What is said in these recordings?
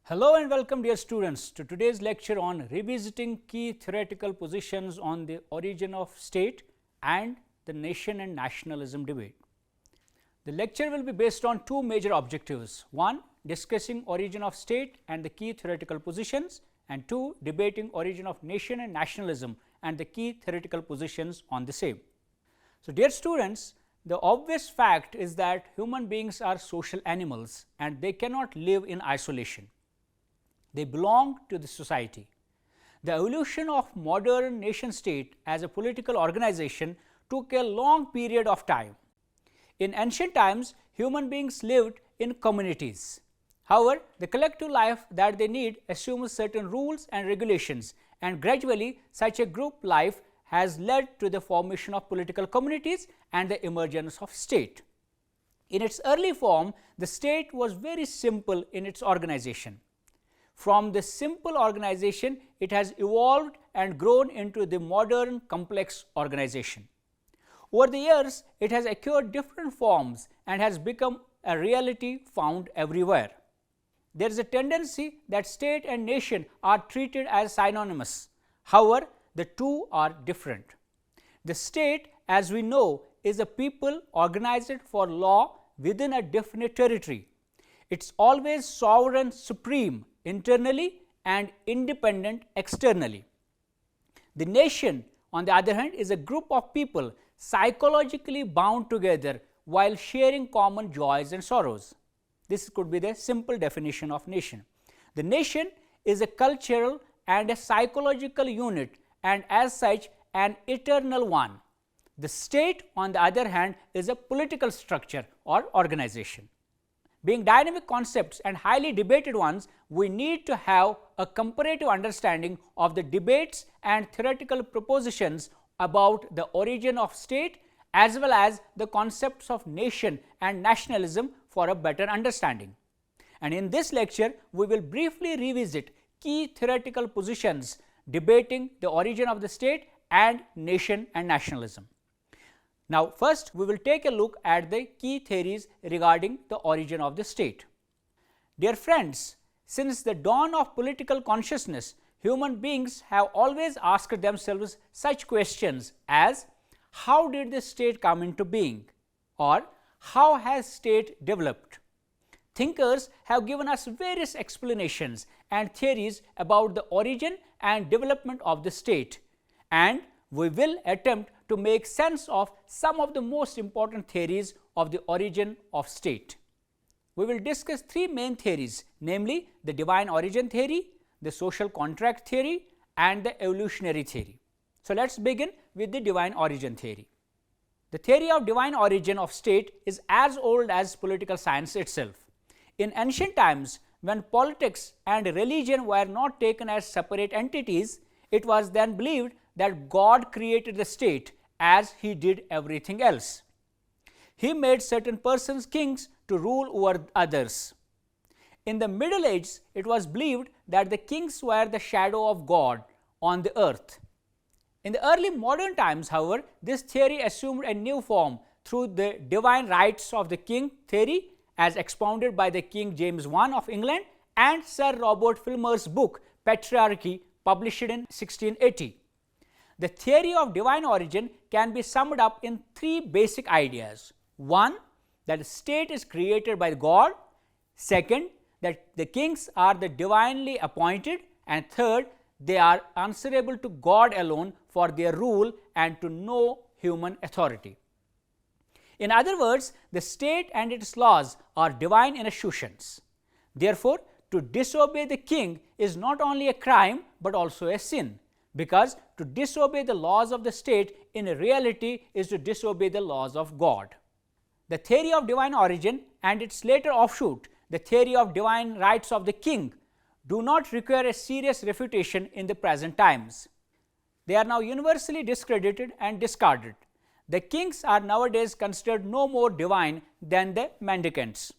Hello and welcome, dear students, to today's lecture on revisiting key theoretical positions on the origin of state and the nation and nationalism debate. The lecture will be based on two major objectives: one, discussing origin of state and the key theoretical positions, and two, debating origin of nation and nationalism and the key theoretical positions on the same. So, dear students, the obvious fact is that human beings are social animals and they cannot live in isolation. They belong to the society. The evolution of modern nation state as a political organization took a long period of time. In ancient times, human beings lived in communities. However, the collective life that they need assumes certain rules and regulations, and gradually such a group life has led to the formation of political communities and the emergence of state. In its early form, the state was very simple in its organization. From the simple organization, it has evolved and grown into the modern complex organization. Over the years, it has acquired different forms and has become a reality found everywhere. There is a tendency that state and nation are treated as synonymous. However, the two are different. The state, as we know, is a people organized for law within a definite territory. It is always sovereign supreme internally and independent externally. The nation, on the other hand, is a group of people psychologically bound together while sharing common joys and sorrows. This could be the simple definition of nation. The nation is a cultural and a psychological unit, and as such an eternal one. The state, on the other hand, is a political structure or organization. Being dynamic concepts and highly debated ones, we need to have a comparative understanding of the debates and theoretical propositions about the origin of state as well as the concepts of nation and nationalism for a better understanding. And in this lecture, we will briefly revisit key theoretical positions debating the origin of the state and nation and nationalism. Now, first we will take a look at the key theories regarding the origin of the state. Dear friends, since the dawn of political consciousness, human beings have always asked themselves such questions as: how did the state come into being, or how has state developed? Thinkers have given us various explanations and theories about the origin and development of the state, and we will attempt to make sense of some of the most important theories of the origin of state. We will discuss three main theories, namely the divine origin theory, the social contract theory, and the evolutionary theory. So, let us begin with the divine origin theory. The theory of divine origin of state is as old as political science itself. In ancient times, when politics and religion were not taken as separate entities, it was then believed that God created the state as he did everything else. He made certain persons kings to rule over others. In the Middle Ages, it was believed that the kings were the shadow of God on the earth. In the early modern times, however, this theory assumed a new form through the divine rights of the king theory as expounded by the King James I of England and Sir Robert Filmer's book Patriarchy, published in 1680. The theory of divine origin can be summed up in three basic ideas. One, that the state is created by God. Second, that the kings are the divinely appointed. And third, they are answerable to God alone for their rule and to no human authority. In other words, the state and its laws are divine institutions. Therefore, to disobey the king is not only a crime but also a sin, because to disobey the laws of the state in reality is to disobey the laws of God. The theory of divine origin and its later offshoot, the theory of divine rights of the king, do not require a serious refutation in the present times. They are now universally discredited and discarded. The kings are nowadays considered no more divine than the mendicants.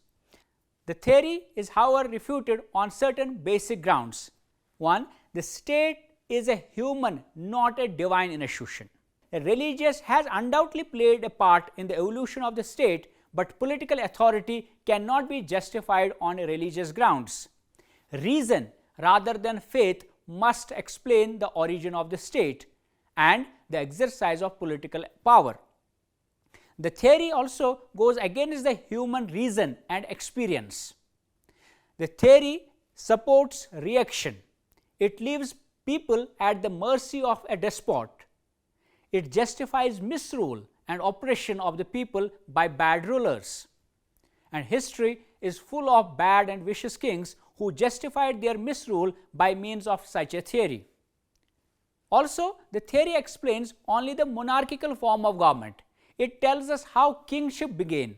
The theory is, however, refuted on certain basic grounds. One, the state is a human, not a divine institution. A religious has undoubtedly played a part in the evolution of the state, but political authority cannot be justified on religious grounds. reason rather than faith must explain the origin of the state and the exercise of political power. The theory also goes against the human reason and experience. The theory supports reaction. It leaves people at the mercy of a despot. It justifies misrule and oppression of the people by bad rulers. And history is full of bad and vicious kings who justified their misrule by means of such a theory. Also, the theory explains only the monarchical form of government. It tells us how kingship began,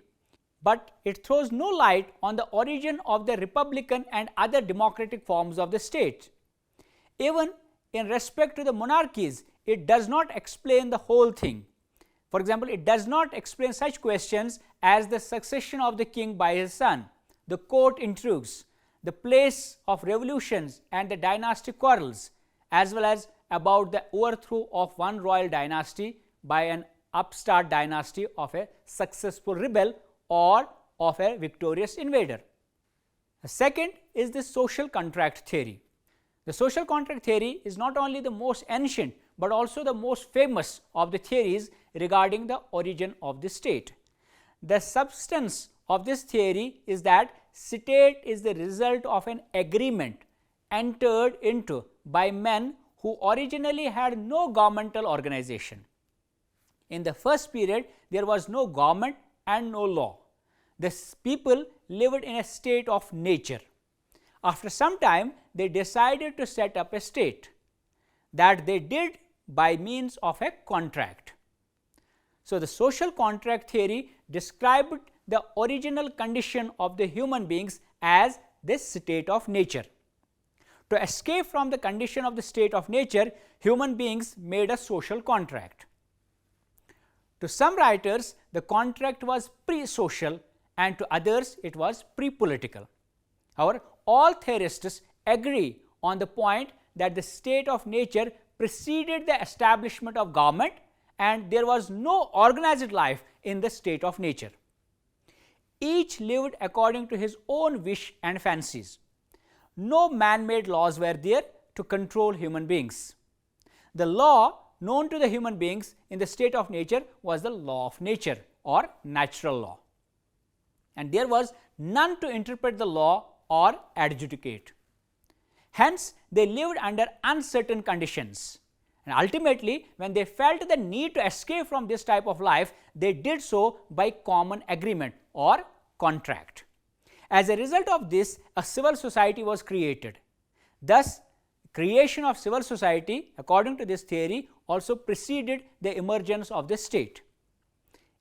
but it throws no light on the origin of the republican and other democratic forms of the state. Even in respect to the monarchies, it does not explain the whole thing. For example, it does not explain such questions as the succession of the king by his son, the court intrigues, the place of revolutions and the dynastic quarrels, as well as about the overthrow of one royal dynasty by an upstart dynasty of a successful rebel or of a victorious invader. The second is the social contract theory. The social contract theory is not only the most ancient but also the most famous of the theories regarding the origin of the state. The substance of this theory is that state is the result of an agreement entered into by men who originally had no governmental organization. In the first period, there was no government and no law. The people lived in a state of nature. After some time, they decided to set up a state. That they did by means of a contract. So, the social contract theory described the original condition of the human beings as this state of nature. To escape from the condition of the state of nature, human beings made a social contract. To some writers, the contract was pre-social and to others it was pre-political. However, all theorists agree on the point that the state of nature preceded the establishment of government and there was no organized life in the state of nature. Each lived according to his own wish and fancies. No man-made laws were there to control human beings. The law known to the human beings in the state of nature was the law of nature or natural law, and there was none to interpret the law or adjudicate. Hence, they lived under uncertain conditions, and ultimately when they felt the need to escape from this type of life, they did so by common agreement or contract. As a result of this, a civil society was created. Thus, creation of civil society according to this theory also preceded the emergence of the state.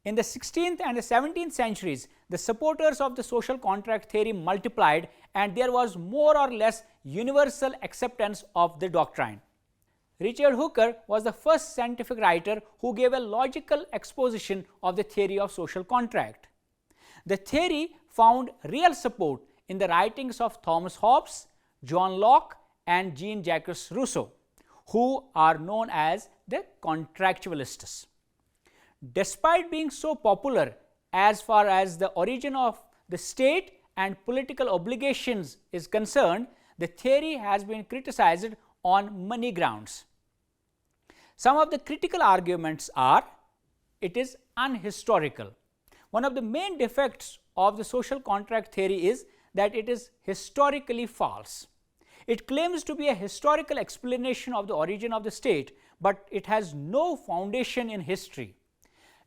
In the 16th and the 17th centuries, the supporters of the social contract theory multiplied and there was more or less universal acceptance of the doctrine. Richard Hooker was the first scientific writer who gave a logical exposition of the theory of social contract. The theory found real support in the writings of Thomas Hobbes, John Locke and Jean-Jacques Rousseau, who are known as the contractualists. Despite being so popular as far as the origin of the state and political obligations is concerned, the theory has been criticized on many grounds. Some of the critical arguments are: it is unhistorical. One of the main defects of the social contract theory is that it is historically false. It claims to be a historical explanation of the origin of the state, but it has no foundation in history.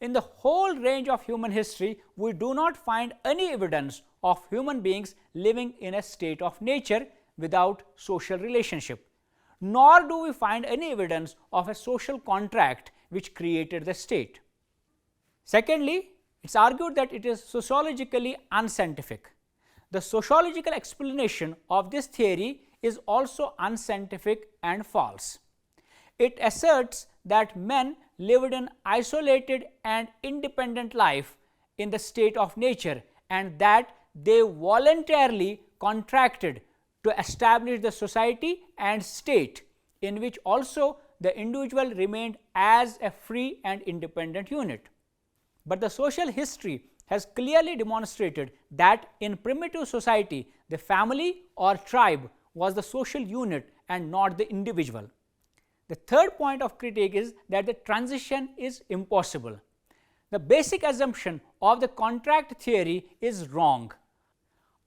In the whole range of human history, we do not find any evidence of human beings living in a state of nature without social relationship, nor do we find any evidence of a social contract which created the state. Secondly, it is argued that it is sociologically unscientific. The sociological explanation of this theory is also unscientific and false. It asserts that men lived an isolated and independent life in the state of nature and that they voluntarily contracted to establish the society and state in which also the individual remained as a free and independent unit. But the social history has clearly demonstrated that in primitive society, the family or tribe was the social unit and not the individual. The third point of critique is that the transition is impossible. The basic assumption of the contract theory is wrong.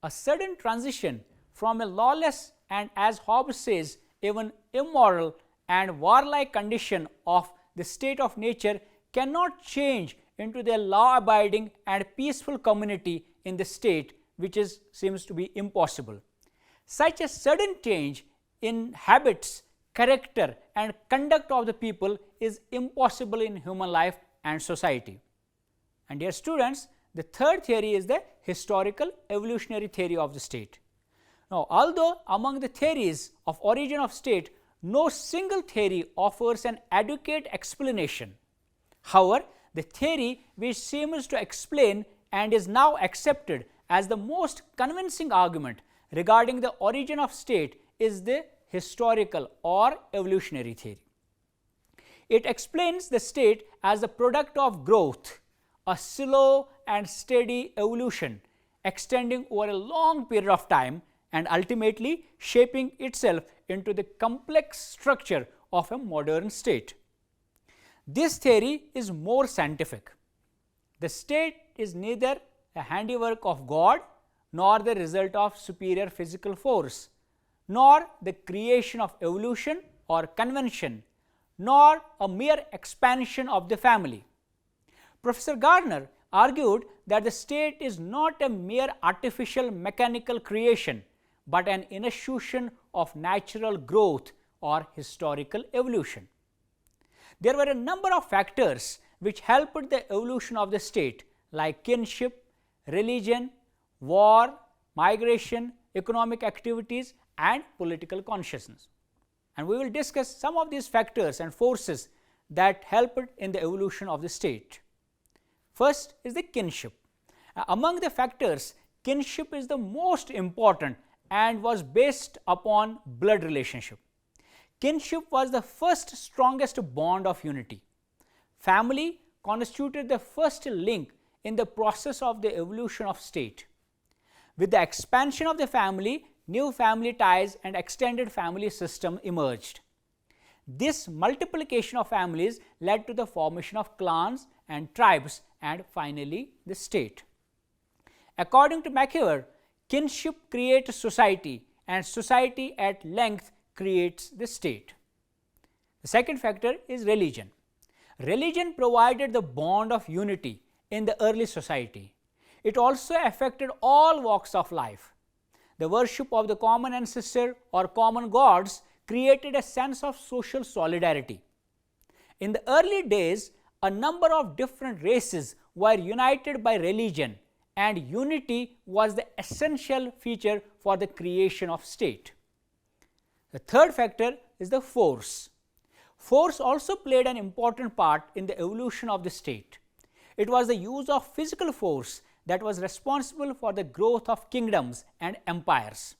A sudden transition from a lawless and, as Hobbes says, even immoral and warlike condition of the state of nature cannot change into the law-abiding and peaceful community in the state, which seems to be impossible. Such a sudden change in habits, character and conduct of the people is impossible in human life and society. And dear students, the third theory is the historical evolutionary theory of the state. Now, although among the theories of origin of state, no single theory offers an adequate explanation. However, the theory which seems to explain and is now accepted as the most convincing argument regarding the origin of state is the historical or evolutionary theory. It explains the state as the product of growth, a slow and steady evolution extending over a long period of time and ultimately shaping itself into the complex structure of a modern state. This theory is more scientific. The state is neither a handiwork of God nor the result of superior physical force, nor the creation of evolution or convention, nor a mere expansion of the family. Professor Gardner argued that the state is not a mere artificial mechanical creation, but an institution of natural growth or historical evolution. There were a number of factors which helped the evolution of the state, like kinship, religion, war, migration, economic activities and political consciousness. And we will discuss some of these factors and forces that helped in the evolution of the state. First is the kinship. Among the factors, kinship is the most important and was based upon blood relationship. Kinship was the first strongest bond of unity. Family constituted the first link in the process of the evolution of state. With the expansion of the family, new family ties and extended family system emerged. This multiplication of families led to the formation of clans and tribes and finally the state. According to McIver, kinship creates society and society at length creates the state. The second factor is religion. Religion provided the bond of unity in the early society. It also affected all walks of life. The worship of the common ancestor or common gods created a sense of social solidarity. In the early days, a number of different races were united by religion, and unity was the essential feature for the creation of state. The third factor is the force. Force also played an important part in the evolution of the state. It was the use of physical force that was responsible for the growth of kingdoms and empires.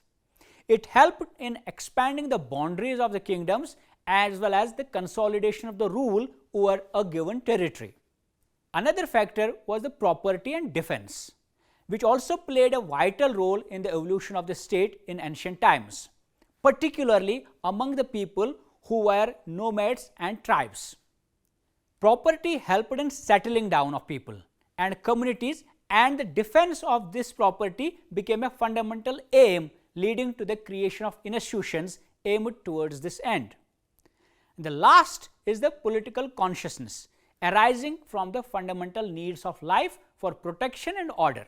It helped in expanding the boundaries of the kingdoms as well as the consolidation of the rule over a given territory. Another factor was the property and defense, which also played a vital role in the evolution of the state in ancient times, particularly among the people who were nomads and tribes. Property helped in settling down of people and communities, and the defense of this property became a fundamental aim leading to the creation of institutions aimed towards this end. The last is the political consciousness arising from the fundamental needs of life for protection and order.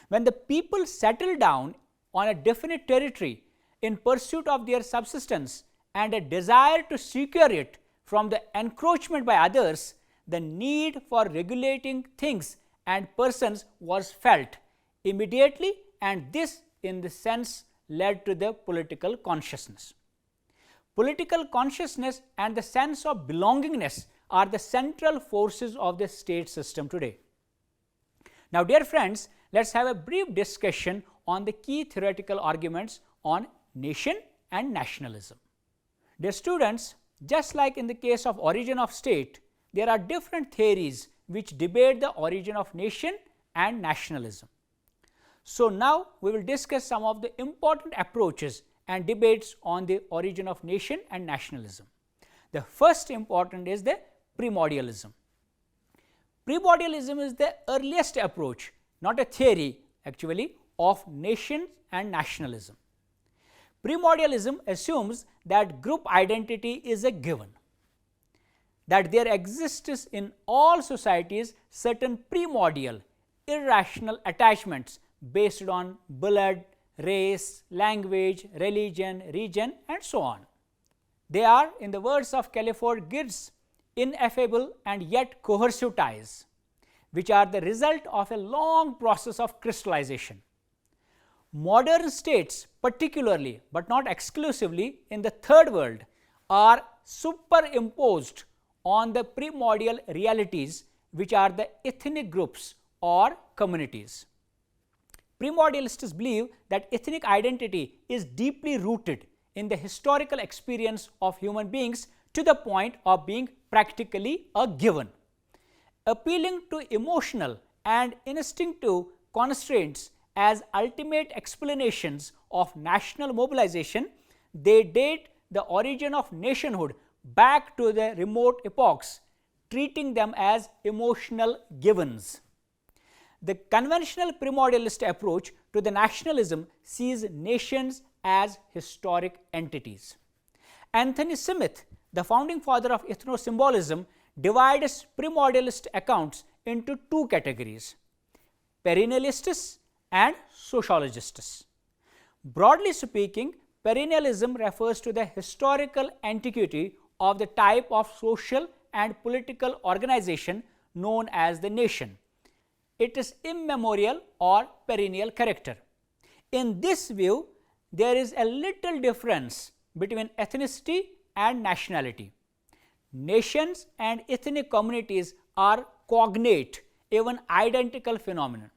When the people settle down on a definite territory in pursuit of their subsistence and a desire to secure it from the encroachment by others, the need for regulating things and persons was felt immediately, and this in the sense led to the political consciousness. Political consciousness and the sense of belongingness are the central forces of the state system today. Now, dear friends, let us have a brief discussion on the key theoretical arguments on nation and nationalism. Dear students, just like in the case of origin of state, there are different theories which debate the origin of nation and nationalism. So, now we will discuss some of the important approaches and debates on the origin of nation and nationalism. The first important is the primordialism. Primordialism is the earliest approach, not a theory actually, of nation and nationalism. Primordialism assumes that group identity is a given, that there exists in all societies certain primordial, irrational attachments based on blood, race, language, religion, region, and so on. They are, in the words of Clifford Geertz, ineffable and yet coercive ties, which are the result of a long process of crystallization. Modern states, particularly but not exclusively in the third world, are superimposed on the primordial realities, which are the ethnic groups or communities. Primordialists believe that ethnic identity is deeply rooted in the historical experience of human beings to the point of being practically a given. Appealing to emotional and instinctive constraints as ultimate explanations of national mobilization, they date the origin of nationhood back to the remote epochs, treating them as emotional givens. The conventional primordialist approach to the nationalism sees nations as historic entities. Anthony Smith, the founding father of ethno-symbolism, divides primordialist accounts into two categories: perennialists and sociologists. Broadly speaking, perennialism refers to the historical antiquity of the type of social and political organization known as the nation. It is immemorial or perennial character. In this view, there is a little difference between ethnicity and nationality. Nations and ethnic communities are cognate, even identical phenomena.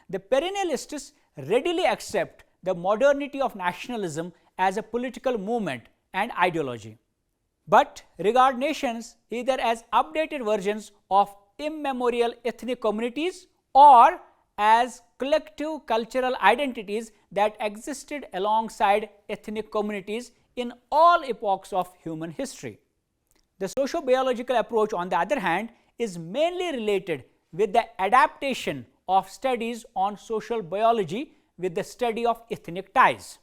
The perennialists readily accept the modernity of nationalism as a political movement and ideology, but regard nations either as updated versions of immemorial ethnic communities or as collective cultural identities that existed alongside ethnic communities in all epochs of human history. The sociobiological approach, on the other hand, is mainly related with the adaptation of studies on social biology with the study of ethnic ties.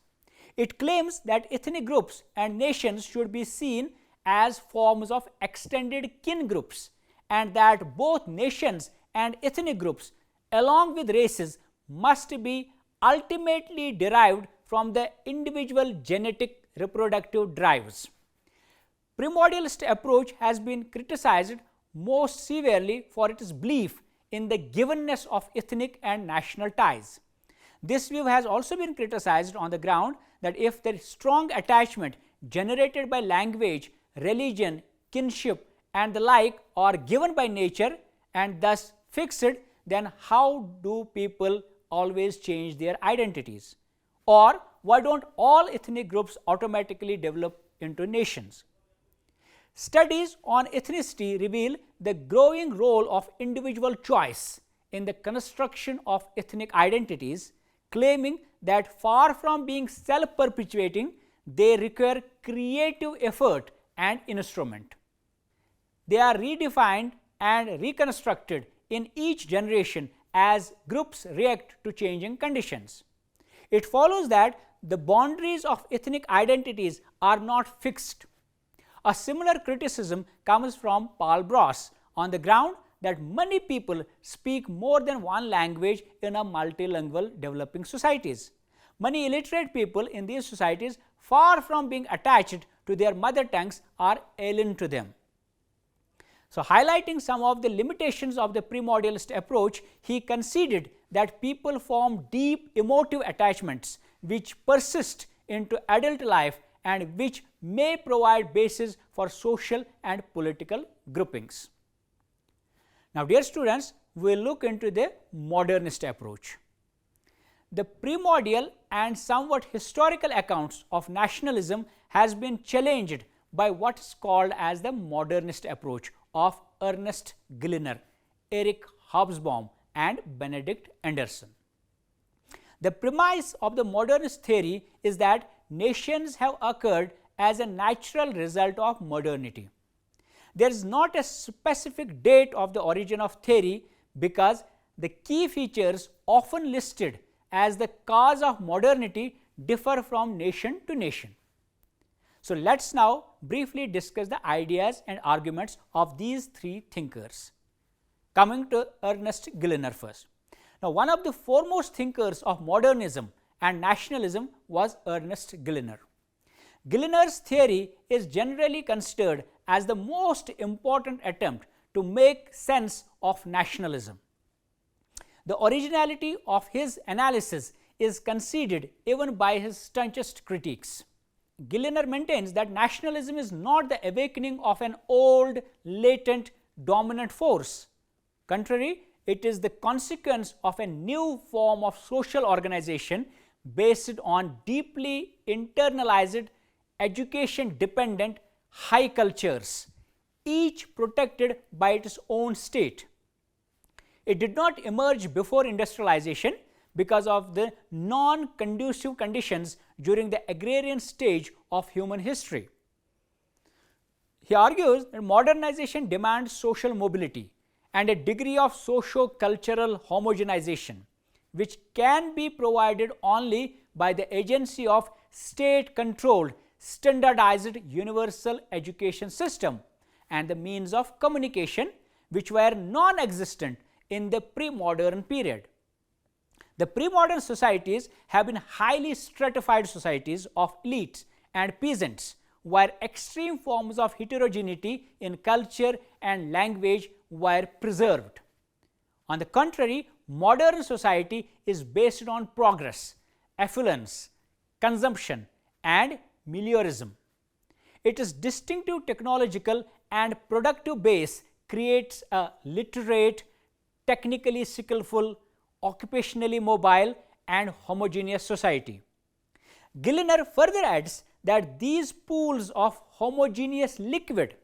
It claims that ethnic groups and nations should be seen as forms of extended kin groups, and that both nations and ethnic groups, along with races, must be ultimately derived from the individual genetic reproductive drives. Primordialist approach has been criticized most severely for its belief in the givenness of ethnic and national ties. This view has also been criticized on the ground that if the strong attachment generated by language, religion, kinship, and the like are given by nature and thus fixed, then how do people always change their identities? Or why don't all ethnic groups automatically develop into nations? Studies on ethnicity reveal the growing role of individual choice in the construction of ethnic identities, claiming that far from being self-perpetuating, they require creative effort and instrument. They are redefined and reconstructed in each generation as groups react to changing conditions. It follows that the boundaries of ethnic identities are not fixed. A similar criticism comes from Paul Bross on the ground that many people speak more than one language in a multilingual developing societies. Many illiterate people in these societies, far from being attached to their mother tongues, are alien to them. So, highlighting some of the limitations of the primordialist approach, he conceded that people form deep emotive attachments which persist into adult life and which may provide basis for social and political groupings. Now, dear students, we will look into the modernist approach. The primordial and somewhat historical accounts of nationalism has been challenged by what is called as the modernist approach of Ernest Gellner, Eric Hobsbawm, and Benedict Anderson. The premise of the modernist theory is that nations have occurred as a natural result of modernity. There is not a specific date of the origin of theory because the key features often listed as the cause of modernity differ from nation to nation. So, let us now briefly discuss the ideas and arguments of these three thinkers. Coming to Ernest Gillner first. Now, one of the foremost thinkers of modernism and nationalism was Ernest Gillner. Gillner's theory is generally considered as the most important attempt to make sense of nationalism. The originality of his analysis is conceded even by his staunchest critics. Gillner maintains that nationalism is not the awakening of an old, latent, dominant force. Contrary, it is the consequence of a new form of social organization based on deeply internalized, education-dependent high cultures, each protected by its own state. It did not emerge before industrialization because of the non-conducive conditions during the agrarian stage of human history. He argues that modernization demands social mobility and a degree of socio-cultural homogenization, which can be provided only by the agency of state-controlled, standardized universal education system and the means of communication which were non-existent in the pre-modern period. The pre-modern societies have been highly stratified societies of elites and peasants, where extreme forms of heterogeneity in culture and language were preserved. On the contrary, modern society is based on progress, affluence, consumption, and meliorism. Its distinctive technological and productive base creates a literate, technically skillful, occupationally mobile, and homogeneous society. Gillner further adds that these pools of homogeneous liquid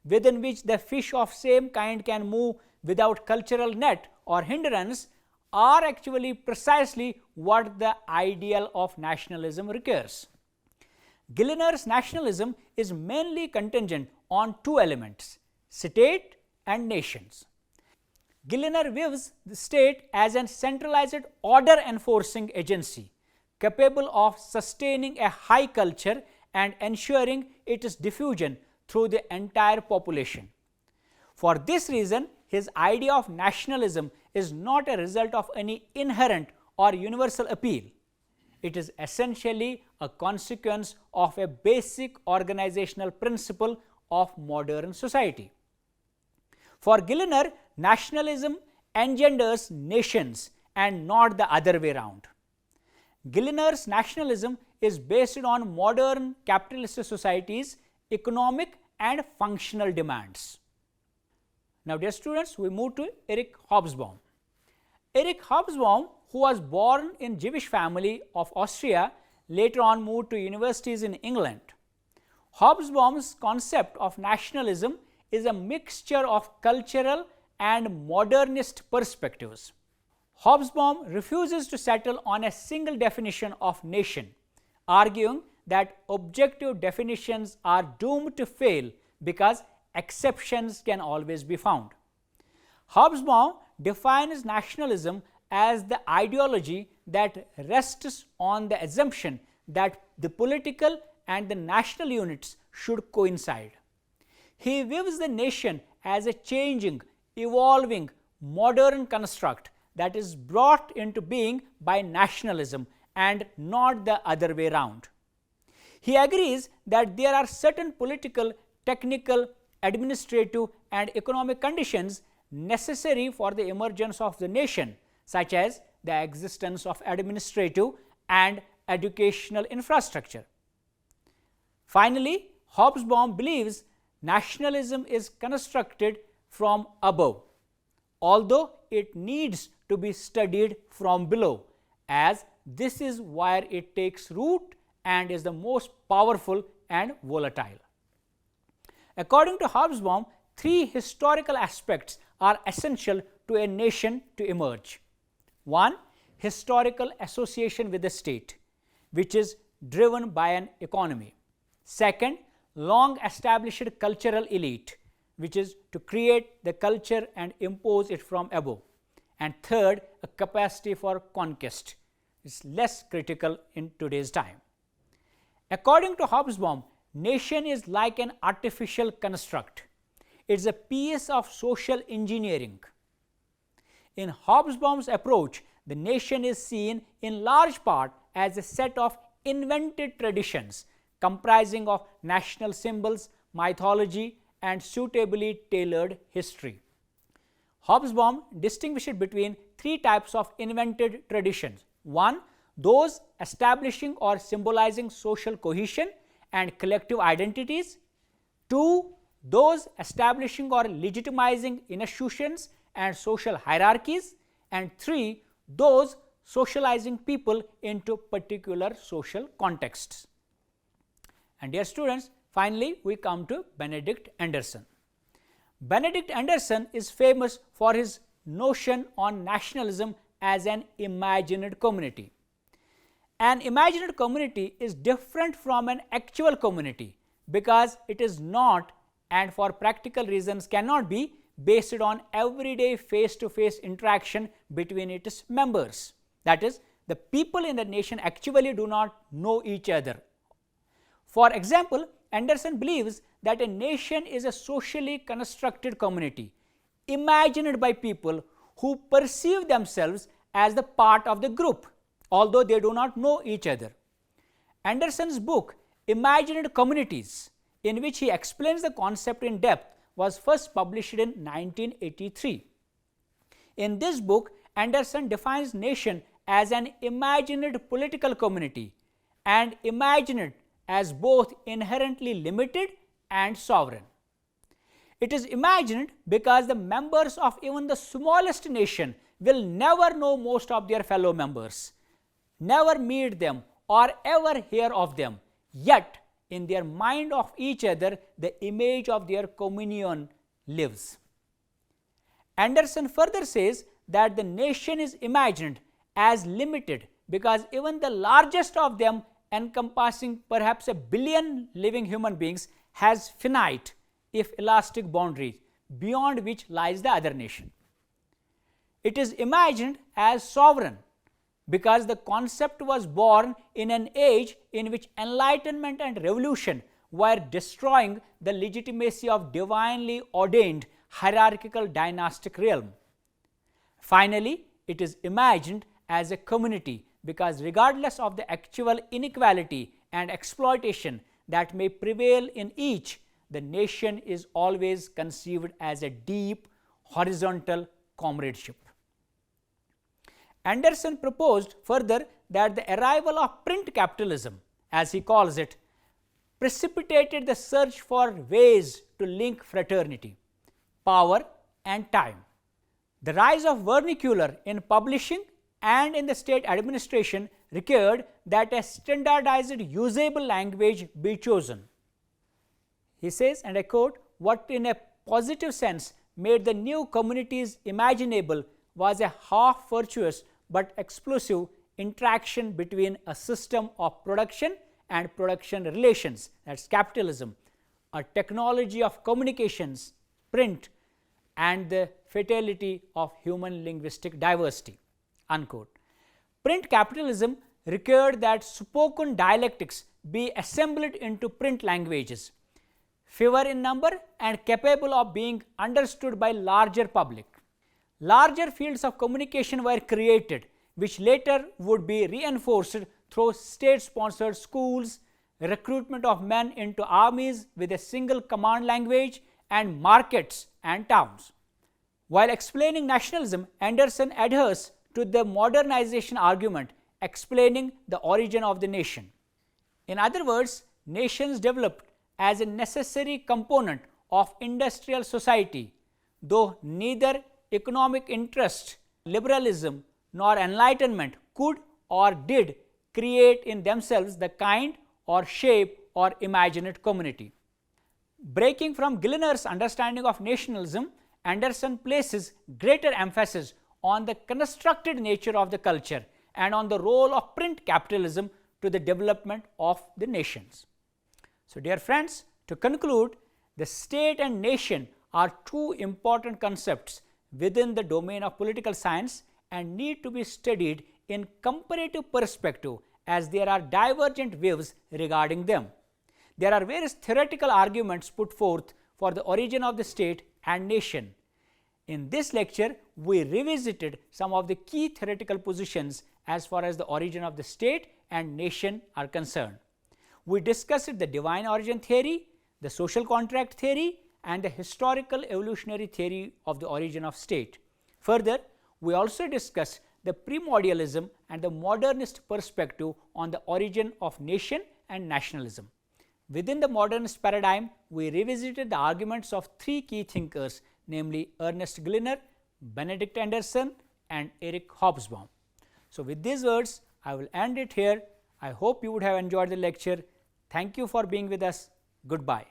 within which the fish of same kind can move without cultural net or hindrance are actually precisely what the ideal of nationalism requires. Gillner's nationalism is mainly contingent on two elements, state and nations. Gillner views the state as a centralized order enforcing agency capable of sustaining a high culture and ensuring its diffusion through the entire population. For this reason, his idea of nationalism is not a result of any inherent or universal appeal. It is essentially a consequence of a basic organizational principle of modern society. For Gillner, nationalism engenders nations and not the other way around. Gillner's nationalism is based on modern capitalist societies' economic and functional demands. Now, dear students, we move to Erich Hobsbawm. Erich Hobsbawm, who was born in Jewish family of Austria, later on moved to universities in England. Hobsbawm's concept of nationalism is a mixture of cultural and modernist perspectives. Hobsbawm refuses to settle on a single definition of nation, arguing that objective definitions are doomed to fail because exceptions can always be found. Hobsbawm defines nationalism as the ideology that rests on the assumption that the political and the national units should coincide. He views the nation as a changing, evolving, modern construct that is brought into being by nationalism and not the other way around. He agrees that there are certain political, technical, administrative, and economic conditions necessary for the emergence of the nation, such as the existence of administrative and educational infrastructure. Finally, Hobsbawm believes nationalism is constructed from above, although it needs to be studied from below, as this is where it takes root and is the most powerful and volatile. According to Hobsbawm, three historical aspects are essential to a nation to emerge. One, historical association with the state, which is driven by an economy. Second, long established cultural elite, which is to create the culture and impose it from above. And third, a capacity for conquest is less critical in today's time. According to Hobsbawm, nation is like an artificial construct. It's a piece of social engineering. In Hobsbawm's approach, the nation is seen in large part as a set of invented traditions comprising of national symbols, mythology, and suitably tailored history. Hobsbawm distinguished between three types of invented traditions. One, those establishing or symbolizing social cohesion and collective identities. Two, those establishing or legitimizing institutions and social hierarchies. And three, those socializing people into particular social contexts. And dear students, finally we come to Benedict Anderson. Benedict Anderson is famous for his notion on nationalism as an imagined community. An imagined community is different from an actual community because it is not, and for practical reasons cannot be, based on everyday face-to-face interaction between its members. That is, the people in the nation actually do not know each other. For example, Anderson believes that a nation is a socially constructed community, imagined by people who perceive themselves as the part of the group, although they do not know each other. Anderson's book, Imagined Communities, in which he explains the concept in depth, was first published in 1983. In this book, Anderson defines nation as an imagined political community and imagined as both inherently limited and sovereign. It is imagined because the members of even the smallest nation will never know most of their fellow members, never meet them or ever hear of them, yet in their mind of each other the image of their communion lives. Anderson further says that the nation is imagined as limited because even the largest of them, encompassing perhaps 1 billion living human beings, has finite, if elastic, boundaries beyond which lies the other nation. It is imagined as sovereign because the concept was born in an age in which enlightenment and revolution were destroying the legitimacy of divinely ordained hierarchical dynastic realm. Finally, it is imagined as a community because regardless of the actual inequality and exploitation that may prevail in each, the nation is always conceived as a deep horizontal comradeship. Anderson proposed further that the arrival of print capitalism, as he calls it, precipitated the search for ways to link fraternity, power and time. The rise of vernacular in publishing and in the state administration required that a standardized usable language be chosen. He says, and I quote, "What in a positive sense made the new communities imaginable was a half virtuous but explosive interaction between a system of production and production relations, that's capitalism, a technology of communications, print, and the fatality of human linguistic diversity," unquote. Print capitalism required that spoken dialectics be assembled into print languages, fewer in number and capable of being understood by larger public. Larger fields of communication were created, which later would be reinforced through state-sponsored schools, recruitment of men into armies with a single command language, and markets and towns. While explaining nationalism, Anderson adheres to the modernization argument, explaining the origin of the nation. In other words, nations developed as a necessary component of industrial society, though neither economic interest, liberalism, nor enlightenment could or did create in themselves the kind or shape or imagined community. Breaking from Gilner's understanding of nationalism, Anderson places greater emphasis on the constructed nature of the culture and on the role of print capitalism to the development of the nations. So, dear friends, to conclude, the state and nation are two important concepts within the domain of political science and need to be studied in comparative perspective as there are divergent views regarding them. There are various theoretical arguments put forth for the origin of the state and nation. In this lecture, we revisited some of the key theoretical positions as far as the origin of the state and nation are concerned. We discussed the divine origin theory, the social contract theory, and the historical evolutionary theory of the origin of state. Further, we also discussed the primordialism and the modernist perspective on the origin of nation and nationalism. Within the modernist paradigm, we revisited the arguments of three key thinkers, namely Ernest Gellner, Benedict Anderson, and Eric Hobsbawm. So, with these words, I will end it here. I hope you would have enjoyed the lecture. Thank you for being with us. Goodbye.